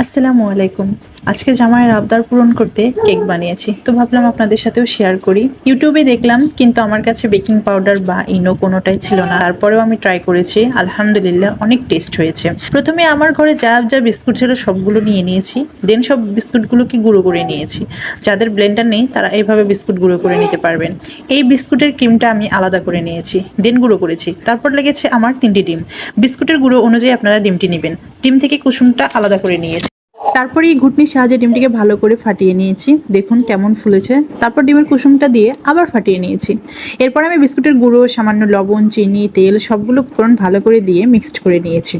আসসালামু আলাইকুম। আজকে জামাইয়ের আবদার পূরণ করতে কেক বানিয়েছি, তো ভাবলাম আপনাদের সাথেও শেয়ার করি। ইউটিউবে দেখলাম, কিন্তু আমার কাছে বেকিং পাউডার বা ইনো কোনোটাই ছিল না। তারপরেও আমি ট্রাই করেছি, আলহামদুলিল্লাহ অনেক টেস্ট হয়েছে। প্রথমে আমার ঘরে যা যা বিস্কুট ছিল সবগুলো নিয়ে নিয়েছি, দেন সব বিস্কুটগুলোকে গুঁড়ো করে নিয়েছি। যাদের ব্লেন্ডার নেই তারা এইভাবে বিস্কুট গুঁড়ো করে নিতে পারবেন। এই বিস্কুটের ক্রিমটা আমি আলাদা করে নিয়েছি, দেন গুঁড়ো করেছি। তারপর লেগেছে আমার 3টি ডিম। বিস্কুটের গুঁড়ো অনুযায়ী আপনারা ডিমটি নেবেন। ডিম থেকে কুসুমটা আলাদা করে নিয়েছি। তারপরে এই ঘুটনির সাহায্যে ডিমটিকে ভালো করে ফাটিয়ে নিয়েছি। দেখুন কেমন ফুলেছে। তারপর ডিমের কুসুমটা দিয়ে আবার ফাটিয়ে নিয়েছি। এরপর আমি বিস্কুটের গুঁড়ো, সামান্য লবণ, চিনি, তেল সবগুলো উপকরণ ভালো করে দিয়ে মিক্সড করে নিয়েছি।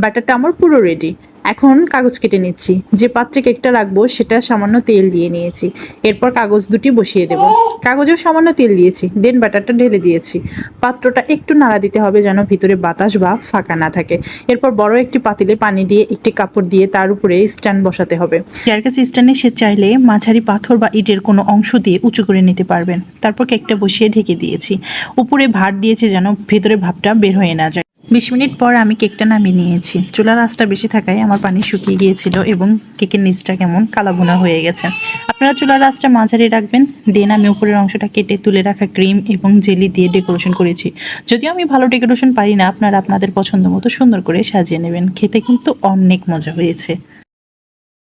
ব্যাটারটা আমার পুরো রেডি। এখন কাগজ কেটে নিচ্ছি। যে পাত্রে কেকটা রাখবো সেটা সামান্য তেল দিয়ে নিয়েছি। এরপর কাগজ দুটি বসিয়ে দেব। কাগজেও সামান্য তেল দিয়েছি, দেন ব্যাটারটা ঢেলে দিয়েছি। পাত্রটা একটু নাড়া দিতে হবে যেন ভিতরে বাতাস বা ফাঁকা না থাকে। এরপর বড় একটি পাতিলে পানি দিয়ে একটি কাপড় দিয়ে তার উপরে স্ট্যান্ড বসাতে হবে। যার কাছে স্ট্যান্ডে সে চাইলে মাঝারি পাথর বা ইটের কোনো অংশ দিয়ে উঁচু করে নিতে পারবেন। তারপর কেকটা বসিয়ে ঢেকে দিয়েছি। উপরে ভার দিয়েছি যেন ভেতরে ভাপটা বের হয়ে না যায়। 20 মিনিট পর আমি কেকটা নামিয়ে নিয়েছি। চুলার আঁচটা বেশি থাকায় আমার পানি শুকিয়ে গিয়েছিল এবং কেকের নিচটা কেমন কালাভুনা হয়ে গেছে। আপনারা চুলার আঁচটা মাঝারি রাখবেন। দেন আমি উপরের অংশটা কেটে তুলে রাখা ক্রিম এবং জেলি দিয়ে ডেকোরেশন করেছি। যদিও আমি ভালো ডেকোরেশন পারি না, আপনারা আপনাদের পছন্দ মতো সুন্দর করে সাজিয়ে নেবেন। খেতে কিন্তু অনেক মজা হয়েছে।